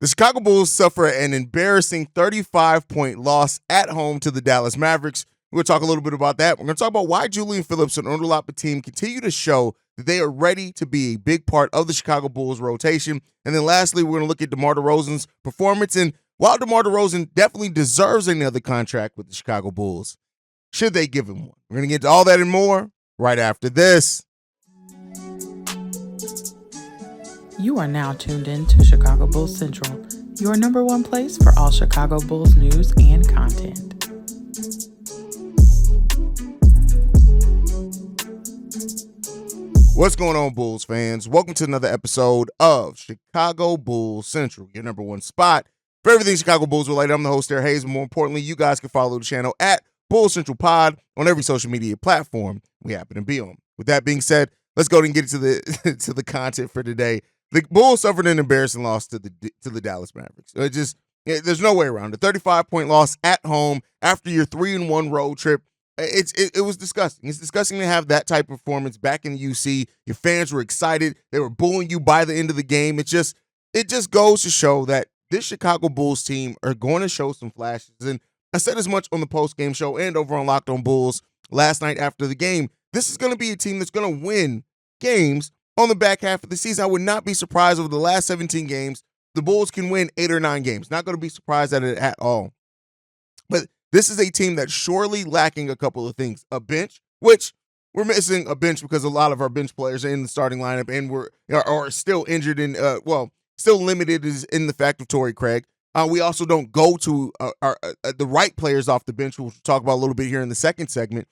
The Chicago Bulls suffer an embarrassing 35-point loss at home to the Dallas Mavericks. We're going to talk a little bit about that. We're going to talk about why Julian Phillips and Onuralp Bitim continue to show that they are ready to be a big part of the Chicago Bulls rotation. And then lastly, we're going to look at DeMar DeRozan's performance. And while DeMar DeRozan definitely deserves another contract with the Chicago Bulls, should they give him one? We're going to get to all that and more right after this. You are now tuned in to Chicago Bulls Central, your number one place for all Chicago Bulls news and content. What's going on, Bulls fans? Welcome to another episode of Chicago Bulls Central, your number one spot for everything Chicago Bulls related. I'm the host there, Haize. More importantly, you guys can follow the channel at Bulls Central Pod on every social media platform we happen to be on. With that being said, let's go and get to the content for today. The Bulls suffered an embarrassing loss to the Dallas Mavericks. There's no way around it. 35-point loss at home after your 3-1 road trip. It was disgusting. It's disgusting to have that type of performance back in the UC. Your fans were excited. They were booing you by the end of the game. It just goes to show that this Chicago Bulls team are going to show some flashes. And I said as much on the post-game show and over on Locked On Bulls last night after the game. This is going to be a team that's going to win games on the back half of the season. I would not be surprised over the last 17 games, the Bulls can win 8 or 9 games. Not going to be surprised at it at all. But this is a team that's surely lacking a couple of things. A bench, which we're missing a bench because a lot of our bench players are in the starting lineup and are still injured and, still limited in the fact of Torrey Craig. We also don't go to the right players off the bench, which we'll talk about a little bit here in the second segment.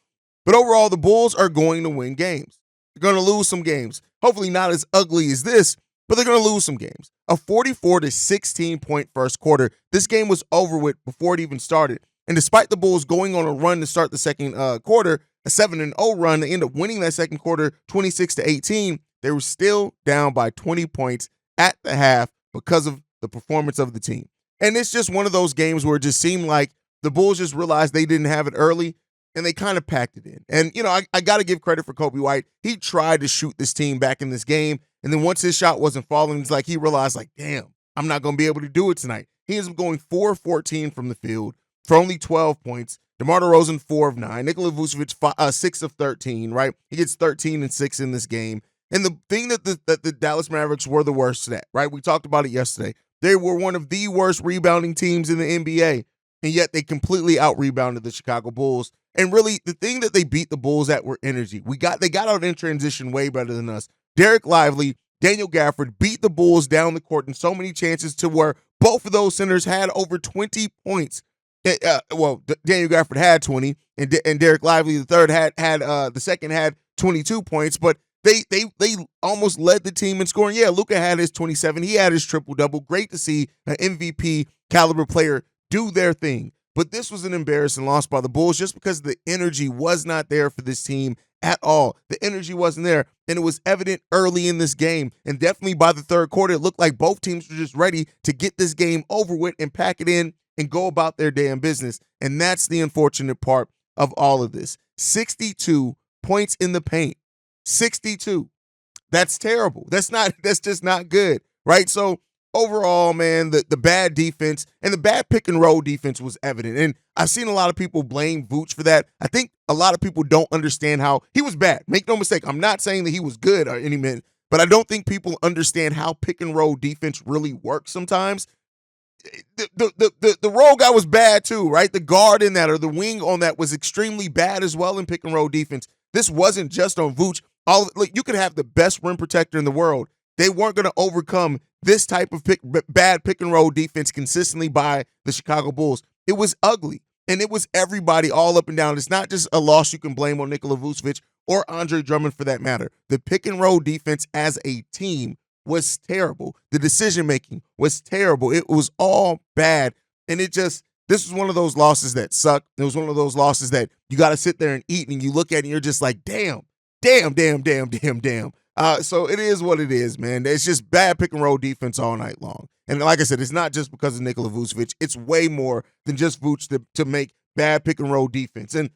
But overall, the Bulls are going to win games. They're going to lose some games. Hopefully not as ugly as this, but they're going to lose some games. A 44-16-point first quarter. This game was over with before it even started. And despite the Bulls going on a run to start the second quarter, a 7-0 run, they end up winning that second quarter 26-18. They were still down by 20 points at the half because of the performance of the team. And it's just one of those games where it just seemed like the Bulls just realized they didn't have it early, and they kind of packed it in. And, I got to give credit for Kobe White. He tried to shoot this team back in this game, and then once his shot wasn't falling, it's like he realized, damn, I'm not going to be able to do it tonight. He ends up going 4-14 from the field for only 12 points. DeMar DeRozan, 4 of 9. Nikola Vucevic, 6 of 13, right? He gets 13 and 6 in this game. And the thing that the Dallas Mavericks were the worst at, right? We talked about it yesterday. They were one of the worst rebounding teams in the NBA, and yet they completely out-rebounded the Chicago Bulls. And really, the thing that they beat the Bulls at were energy. They got out in transition way better than us. Derek Lively, Daniel Gafford beat the Bulls down the court in so many chances to where both of those centers had over 20 points. Daniel Gafford had 20, and Derek Lively, the second had 22 points. But they almost led the team in scoring. Yeah, Luka had his 27. He had his triple-double. Great to see an MVP caliber player do their thing. But this was an embarrassing loss by the Bulls just because the energy was not there for this team at all. The energy wasn't there, and it was evident early in this game. And definitely by the third quarter, it looked like both teams were just ready to get this game over with and pack it in and go about their damn business. And that's the unfortunate part of all of this. 62 points in the paint. 62. That's terrible. That's just not good, right? So overall, man, the bad defense and the bad pick and roll defense was evident. And I've seen a lot of people blame Vooch for that. I think a lot of people don't understand how he was bad. Make no mistake. I'm not saying that he was good or any minute, but I don't think people understand how pick and roll defense really works sometimes. The roll guy was bad too, right? The guard in that or the wing on that was extremely bad as well in pick and roll defense. This wasn't just on Vooch. You could have the best rim protector in the world. They weren't going to overcome this type of bad pick and roll defense consistently by the Chicago Bulls. It was ugly, and it was everybody all up and down. It's not just a loss you can blame on Nikola Vucevic or Andre Drummond for that matter. The pick and roll defense as a team was terrible. The decision-making was terrible. It was all bad, and this was one of those losses that suck. It was one of those losses that you got to sit there and eat, and you look at it and you're just like, damn. So it is what it is, man. It's just bad pick and roll defense all night long. And like I said, it's not just because of Nikola Vucevic. It's way more than just Vooch to make bad pick and roll defense. And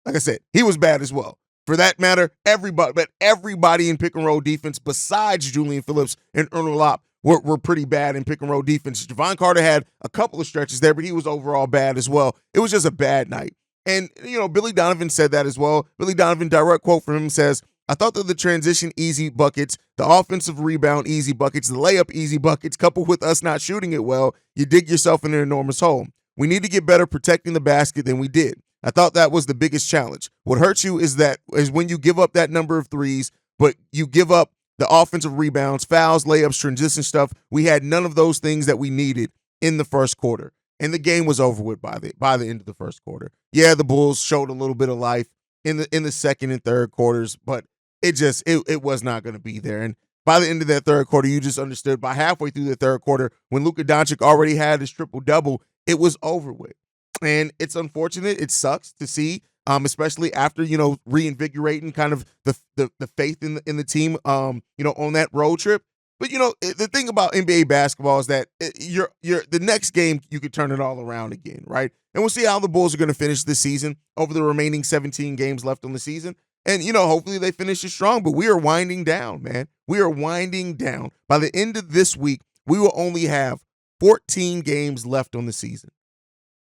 like I said, he was bad as well. For that matter, everybody in pick and roll defense besides Julian Phillips and Onuralp were pretty bad in pick and roll defense. Javon Carter had a couple of stretches there, but he was overall bad as well. It was just a bad night. And, Billy Donovan said that as well. Billy Donovan, direct quote from him, says, I thought that the transition easy buckets, the offensive rebound easy buckets, the layup easy buckets, coupled with us not shooting it well, you dig yourself in an enormous hole. We need to get better protecting the basket than we did. I thought that was the biggest challenge. What hurts you is when you give up that number of threes, but you give up the offensive rebounds, fouls, layups, transition stuff. We had none of those things that we needed in the first quarter. And the game was over with by the end of the first quarter. Yeah, the Bulls showed a little bit of life in the second and third quarters, but it was not going to be there. And by the end of that third quarter, you just understood by halfway through the third quarter, when Luka Doncic already had his triple-double, it was over with. And it's unfortunate. It sucks to see, especially after, reinvigorating kind of the faith in the team, on that road trip. But, the thing about NBA basketball is that the next game, you could turn it all around again, right? And we'll see how the Bulls are going to finish this season over the remaining 17 games left on the season. And, hopefully they finish it strong. But we are winding down, man. We are winding down. By the end of this week, we will only have 14 games left on the season.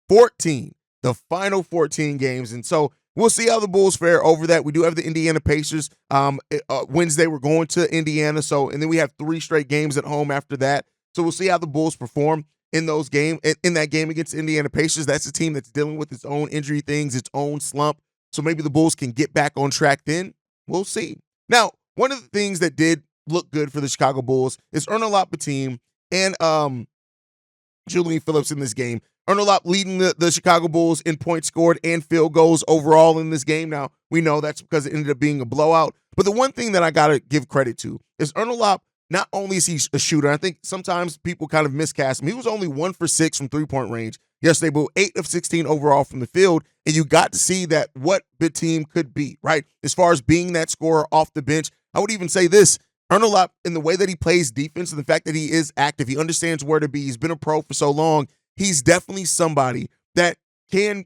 14. The final 14 games. And so we'll see how the Bulls fare over that. We do have the Indiana Pacers. Wednesday, we're going to Indiana. And then we have 3 straight games at home after that. So we'll see how the Bulls perform in those games. In that game against the Indiana Pacers, that's a team that's dealing with its own injury things, its own slump. So maybe the Bulls can get back on track then. We'll see. Now, one of the things that did look good for the Chicago Bulls is Onuralp Bitim and Julian Phillips in this game. Onuralp leading the Chicago Bulls in points scored and field goals overall in this game. Now, we know that's because it ended up being a blowout. But the one thing that I got to give credit to is Onuralp, not only is he a shooter, I think sometimes people kind of miscast him. He was only 1 for 6 from three-point range yesterday, but 8 of 16 overall from the field. And you got to see that what Bitim could be, right? As far as being that scorer off the bench, I would even say this. Onuralp, in the way that he plays defense and the fact that he is active, he understands where to be. He's been a pro for so long. He's definitely somebody that can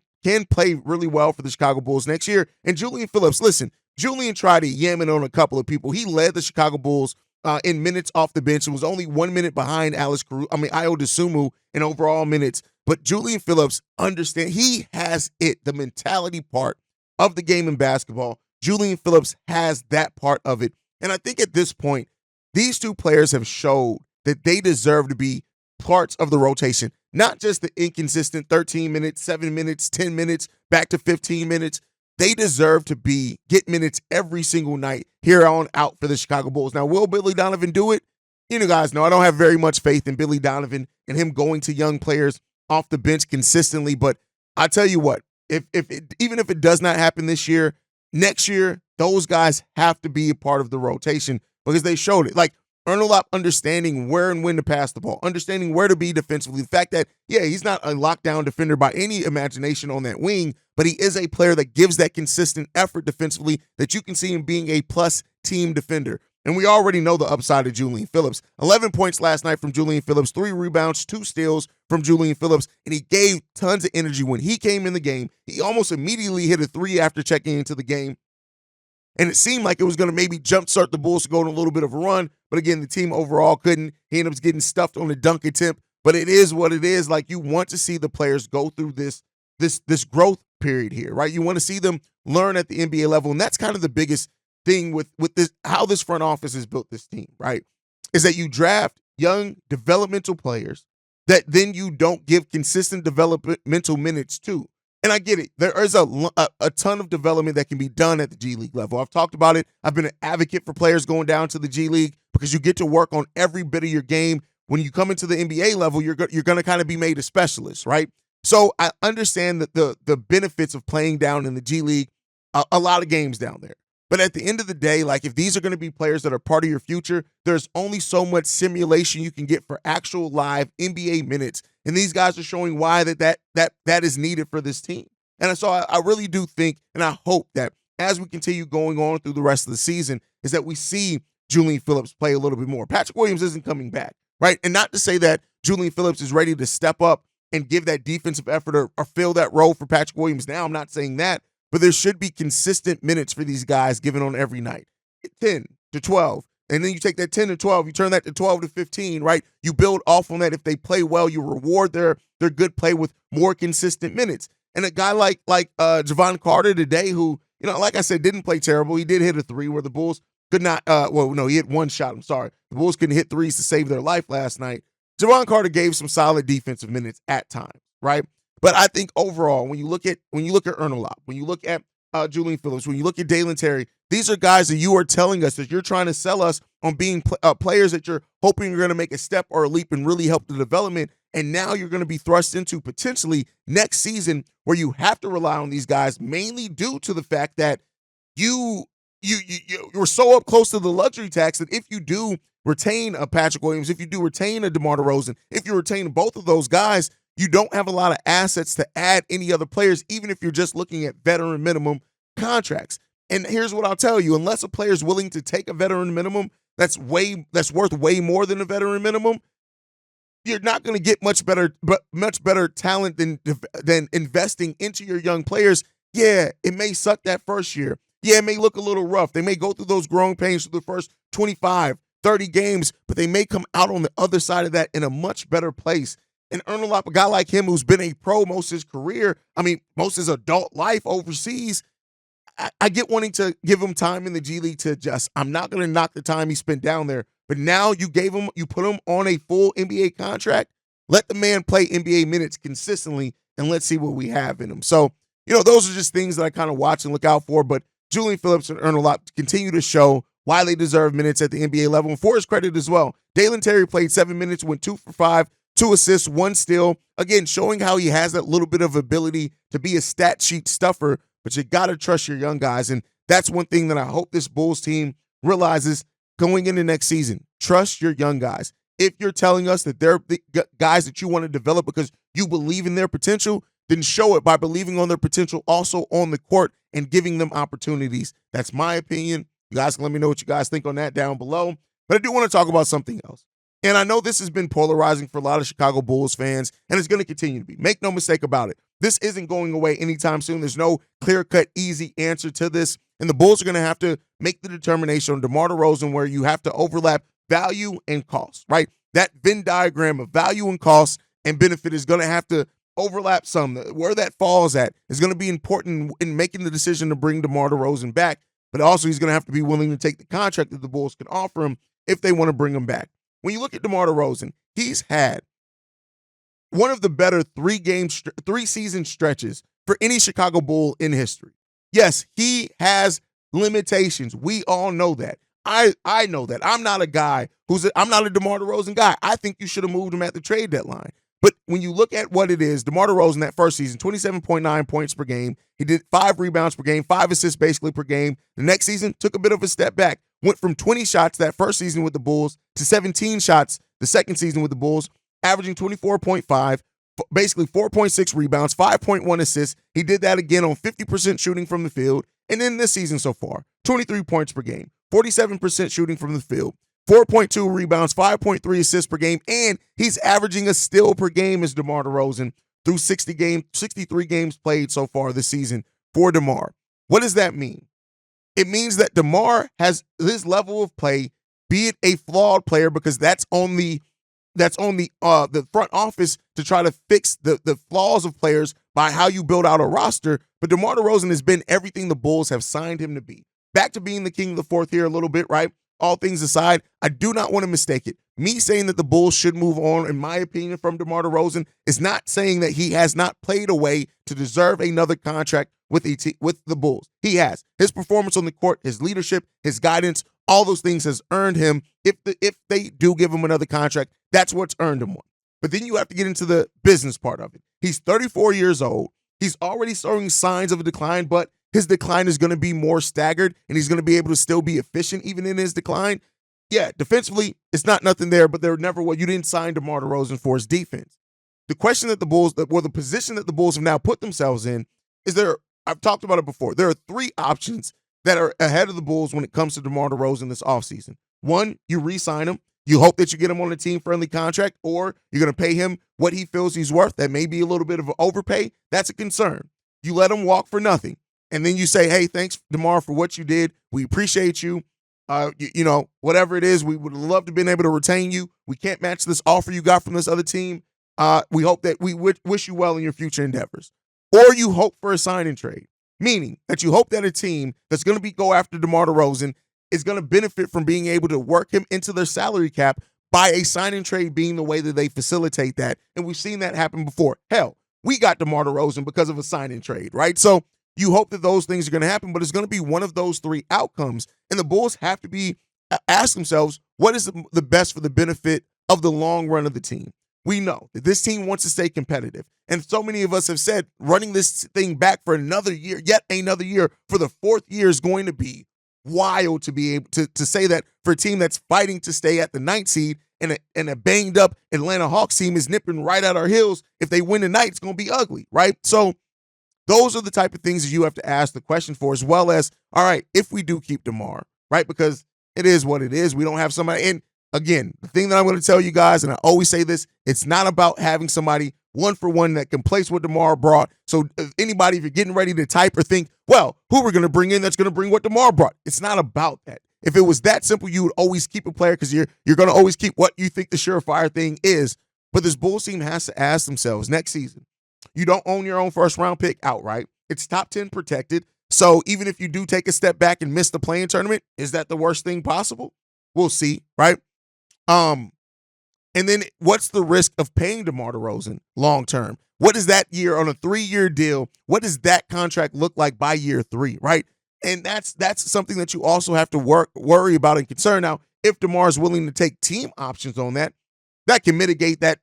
play really well for the Chicago Bulls next year. And Julian Phillips, listen, Julian tried to yam it on a couple of people. He led the Chicago Bulls in minutes off the bench and was only 1 minute behind Ayo Dosunmu in overall minutes. But Julian Phillips he has it, the mentality part of the game in basketball. Julian Phillips has that part of it. And I think at this point, these two players have showed that they deserve to be parts of the rotation, not just the inconsistent 13 minutes, 7 minutes, 10 minutes, back to 15 minutes. They deserve to get minutes every single night here on out for the Chicago Bulls. Now, will Billy Donovan do it? You guys know I don't have very much faith in Billy Donovan and him going to young players off the bench consistently. But I tell you what, even if it does not happen this year, next year, those guys have to be a part of the rotation because they showed it. Like Onuralp understanding where and when to pass the ball, understanding where to be defensively. The fact that, he's not a lockdown defender by any imagination on that wing, but he is a player that gives that consistent effort defensively that you can see him being a plus team defender. And we already know the upside of Julian Phillips. 11 points last night from Julian Phillips, 3 rebounds, 2 steals from Julian Phillips, and he gave tons of energy when he came in the game. He almost immediately hit a 3 after checking into the game. And it seemed like it was going to maybe jumpstart the Bulls to go on a little bit of a run. But again, the team overall couldn't. He ended up getting stuffed on the dunk attempt. But it is what it is. Like, you want to see the players go through this growth period here, right? You want to see them learn at the NBA level. And that's kind of the biggest thing with this, how this front office has built this team, right? Is that you draft young developmental players that then you don't give consistent developmental minutes to. And I get it. There is a ton of development that can be done at the G League level. I've talked about it. I've been an advocate for players going down to the G League because you get to work on every bit of your game. When you come into the NBA level, you're going to kind of be made a specialist, right? So I understand that the benefits of playing down in the G League, a lot of games down there. But at the end of the day, like, if these are going to be players that are part of your future, there's only so much simulation you can get for actual live NBA minutes. And these guys are showing why that is needed for this team. And so I really do think, and I hope that as we continue going on through the rest of the season, is that we see Julian Phillips play a little bit more. Patrick Williams isn't coming back, right? And not to say that Julian Phillips is ready to step up and give that defensive effort or fill that role for Patrick Williams now. I'm not saying that. But there should be consistent minutes for these guys given on every night. 10 to 12. And then you take that 10 to 12, you turn that to 12 to 15, right? You build off on that. If they play well, you reward their good play with more consistent minutes. And a guy like Javon Carter today, who, like I said, didn't play terrible. He did hit a three where the Bulls could not, he hit one shot. I'm sorry. The Bulls couldn't hit threes to save their life last night. Javon Carter gave some solid defensive minutes at times, right? But I think overall, when you look at Onuralp, when you look at Julian Phillips, when you look at Dalen Terry, these are guys that you are telling us that you're trying to sell us on being players that you're hoping you're going to make a step or a leap and really help the development. And now you're going to be thrust into potentially next season where you have to rely on these guys, mainly due to the fact that you're so up close to the luxury tax that if you do retain a Patrick Williams, if you do retain a DeMar DeRozan, if you retain both of those guys, you don't have a lot of assets to add any other players, even if you're just looking at veteran minimum contracts. And here's what I'll tell you: unless a player is willing to take a veteran minimum that's worth way more than a veteran minimum, you're not going to get much better talent than investing into your young players. Yeah, it may suck that first year. Yeah, it may look a little rough. They may go through those growing pains through the first 25, 30 games, but they may come out on the other side of that in a much better place. And Onuralp, a guy like him who's been a pro most of his career, most of his adult life overseas, I get wanting to give him time in the G League to adjust. I'm not going to knock the time he spent down there, but now you put him on a full NBA contract. Let the man play NBA minutes consistently, and let's see what we have in him. So, those are just things that I kind of watch and look out for. But Julian Phillips and Onuralp continue to show why they deserve minutes at the NBA level. And for his credit as well, Dalen Terry played 7 minutes, went 2 for 5, 2 assists, 1 steal. Again, showing how he has that little bit of ability to be a stat sheet stuffer, but you got to trust your young guys. And that's one thing that I hope this Bulls team realizes going into next season. Trust your young guys. If you're telling us that they're the guys that you want to develop because you believe in their potential, then show it by believing on their potential also on the court and giving them opportunities. That's my opinion. You guys can let me know what you guys think on that down below. But I do want to talk about something else. And I know this has been polarizing for a lot of Chicago Bulls fans, and it's going to continue to be. Make no mistake about it. This isn't going away anytime soon. There's no clear-cut, easy answer to this. And the Bulls are going to have to make the determination on DeMar DeRozan where you have to overlap value and cost, right? That Venn diagram of value and cost and benefit is going to have to overlap some. Where that falls at is going to be important in making the decision to bring DeMar DeRozan back. But also he's going to have to be willing to take the contract that the Bulls can offer him if they want to bring him back. When you look at DeMar DeRozan, he's had one of the better 3-season stretches for any Chicago Bull in history. Yes, he has limitations. We all know that. I know that. I'm not a guy I'm not a DeMar DeRozan guy. I think you should have moved him at the trade deadline. But when you look at what it is, DeMar DeRozan that first season, 27.9 points per game. He did 5 rebounds per game, 5 assists basically per game. The next season took a bit of a step back. Went from 20 shots that first season with the Bulls to 17 shots the second season with the Bulls, averaging 24.5, basically 4.6 rebounds, 5.1 assists. He did that again on 50% shooting from the field. And then this season so far, 23 points per game, 47% shooting from the field, 4.2 rebounds, 5.3 assists per game, and he's averaging a steal per game as DeMar DeRozan through 63 games played so far this season for DeMar. What does that mean? It means that DeMar has this level of play, be it a flawed player, because that's on the front office to try to fix the flaws of players by how you build out a roster. But DeMar DeRozan has been everything the Bulls have signed him to be. Back to being the king of the fourth here a little bit, right? All things aside, I do not want to mistake it. Me saying that the Bulls should move on, in my opinion, from DeMar DeRozan is not saying that he has not played a way to deserve another contract with the Bulls. He has. His performance on the court, his leadership, his guidance, all those things has earned him. If they do give him another contract, that's what's earned him one. But then you have to get into the business part of it. He's 34 years old. He's already showing signs of a decline, but his decline is going to be more staggered, and he's going to be able to still be efficient even in his decline. Yeah, defensively, it's not nothing there, but there never was. You didn't sign DeMar DeRozan for his defense. The question that the position that the Bulls have now put themselves in is I've talked about it before. There are 3 options that are ahead of the Bulls when it comes to DeMar DeRozan this offseason. 1, you re-sign him. You hope that you get him on a team-friendly contract, or you're going to pay him what he feels he's worth. That may be a little bit of an overpay. That's a concern. You let him walk for nothing. And then you say, hey, thanks, DeMar, for what you did. We appreciate you. Whatever it is, we would love to have been able to retain you. We can't match this offer you got from this other team. We hope that we wish you well in your future endeavors. Or you hope for a sign and trade, meaning that you hope that a team that's going to go after DeMar DeRozan is going to benefit from being able to work him into their salary cap by a sign and trade being the way that they facilitate that. And we've seen that happen before. Hell, we got DeMar DeRozan because of a sign and trade, right? So you hope that those things are going to happen, but it's going to be one of those three outcomes. And the Bulls have to ask themselves, what is the best for the benefit of the long run of the team? We know that this team wants to stay competitive. And so many of us have said running this thing back for another year, yet another year, for the fourth year is going to be wild to be able to say that for a team that's fighting to stay at the 9th seed and a banged up Atlanta Hawks team is nipping right at our heels. If they win tonight, it's going to be ugly, right? So those are the type of things that you have to ask the question for, as well as, all right, if we do keep DeMar, right? Because it is what it is. We don't have somebody. And again, the thing that I'm going to tell you guys, and I always say this, it's not about having somebody one for one that can place what DeMar brought. So anybody, if you're getting ready to type or think, well, who we're going to bring in that's going to bring what DeMar brought, it's not about that. If it was that simple, you would always keep a player because you're going to always keep what you think the surefire thing is. But this Bulls team has to ask themselves next season, you don't own your own first-round pick outright. It's top 10 protected. So even if you do take a step back and miss the play-in tournament, is that the worst thing possible? We'll see, right? And then what's the risk of paying DeMar DeRozan long-term? What is that year on a 3-year deal? What does that contract look like by year 3, right? And that's something that you also have to worry about and concern. Now, if DeMar is willing to take team options on that, that can mitigate that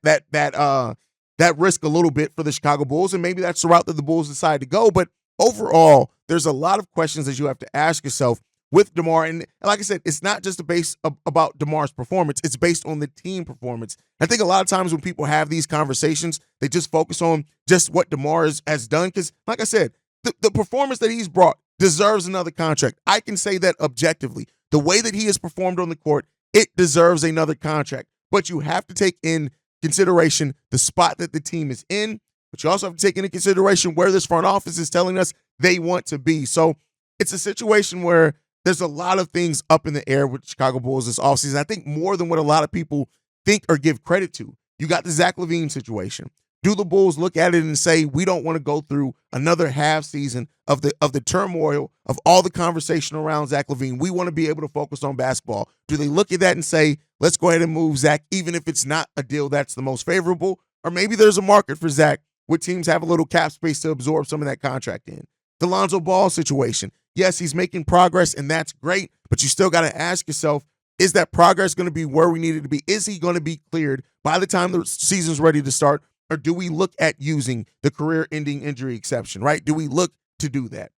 risk a little bit for the Chicago Bulls, and maybe that's the route that the Bulls decide to go. But overall, there's a lot of questions that you have to ask yourself with DeMar. And like I said, it's not just about DeMar's performance. It's based on the team performance. I think a lot of times when people have these conversations, they just focus on just what DeMar has done. Because like I said, the performance that he's brought deserves another contract. I can say that objectively. The way that he has performed on the court, it deserves another contract. But you have to take in consideration the spot that the team is in, but you also have to take into consideration where this front office is telling us they want to be. So it's a situation where there's a lot of things up in the air with Chicago Bulls this offseason. I think more than what a lot of people think or give credit to. You got the Zach LaVine situation. Do the Bulls look at it and say, we don't want to go through another half season of the turmoil of all the conversation around Zach LaVine? We want to be able to focus on basketball. Do they look at that and say, let's go ahead and move Zach, even if it's not a deal that's the most favorable? Or maybe there's a market for Zach where teams have a little cap space to absorb some of that contract in. The Lonzo Ball situation. Yes, he's making progress, and that's great, but you still got to ask yourself, is that progress going to be where we need it to be? Is he going to be cleared by the time the season's ready to start? Or do we look at using the career-ending injury exception, right? Do we look to do that?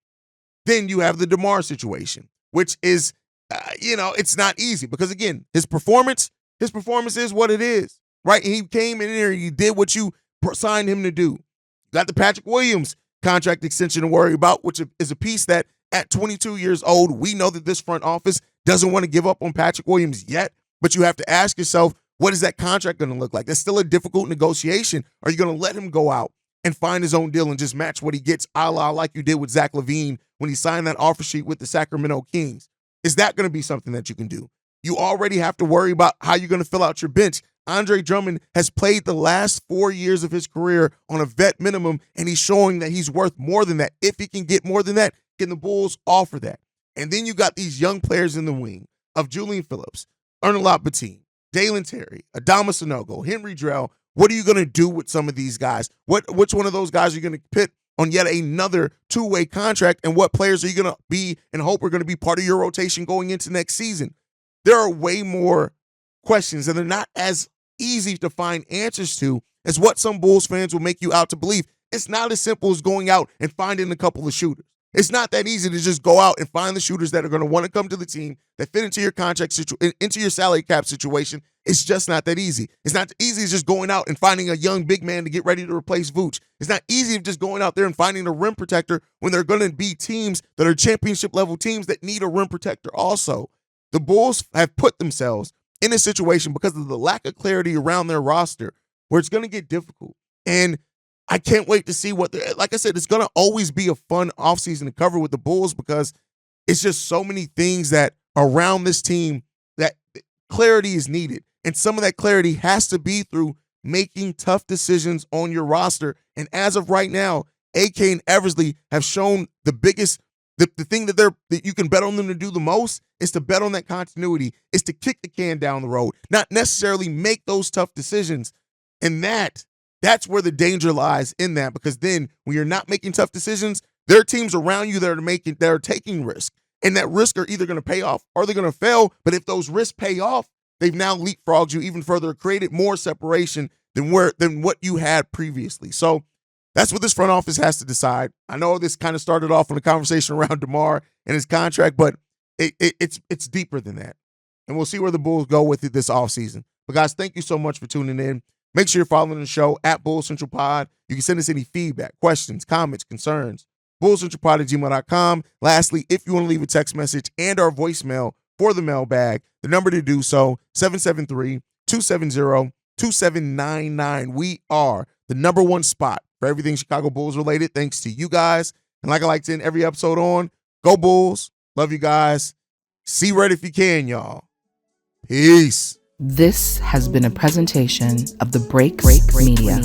Then you have the DeMar situation, which is, it's not easy because, again, his performance is what it is, right? And he came in here and he did what you signed him to do. You got the Patrick Williams contract extension to worry about, which is a piece that at 22 years old, we know that this front office doesn't want to give up on Patrick Williams yet, but you have to ask yourself, what is that contract going to look like? That's still a difficult negotiation. Are you going to let him go out and find his own deal and just match what he gets, a la like you did with Zach LaVine when he signed that offer sheet with the Sacramento Kings? Is that going to be something that you can do? You already have to worry about how you're going to fill out your bench. Andre Drummond has played the last 4 years of his career on a vet minimum, and he's showing that he's worth more than that. If he can get more than that, can the Bulls offer that? And then you got these young players in the wing of Julian Phillips, Onuralp Bitim, Dalen Terry, Adama Sanogo, Henry Drell. What are you going to do with some of these guys? Which one of those guys are you going to pit on yet another two-way contract? And what players are you going to be and hope are going to be part of your rotation going into next season? There are way more questions, and they're not as easy to find answers to as what some Bulls fans will make you out to believe. It's not as simple as going out and finding a couple of shooters. It's not that easy to just go out and find the shooters that are going to want to come to the team, that fit into your contract, into your salary cap situation. It's just not that easy. It's not easy as just going out and finding a young big man to get ready to replace Vooch. It's not easy just going out there and finding a rim protector when there are going to be teams that are championship level teams that need a rim protector also. The Bulls have put themselves in a situation because of the lack of clarity around their roster where it's going to get difficult. And I can't wait to see like I said, it's going to always be a fun offseason to cover with the Bulls because it's just so many things that around this team, that clarity is needed. And some of that clarity has to be through making tough decisions on your roster. And as of right now, AK and Eversley have shown the biggest, the thing that you can bet on them to do the most is to bet on that continuity, is to kick the can down the road, not necessarily make those tough decisions. And that's where the danger lies in that, because then when you're not making tough decisions, there are teams around you that are taking risk. And that risk are either going to pay off or they're going to fail. But if those risks pay off, they've now leapfrogged you even further, created more separation than what you had previously. So that's what this front office has to decide. I know this kind of started off on a conversation around DeMar and his contract, but it's deeper than that. And we'll see where the Bulls go with it this offseason. But guys, thank you so much for tuning in. Make sure you're following the show at Bulls Central Pod. You can send us any feedback, questions, comments, concerns. BullsCentralPod@gmail.com. Lastly, if you want to leave a text message and our voicemail for the mailbag, the number to do so, 773-270-2799. We are the number one spot for everything Chicago Bulls related, thanks to you guys. And like I like to end every episode on, go Bulls. Love you guys. See red if you can, y'all. Peace. This has been a presentation of the Break Media.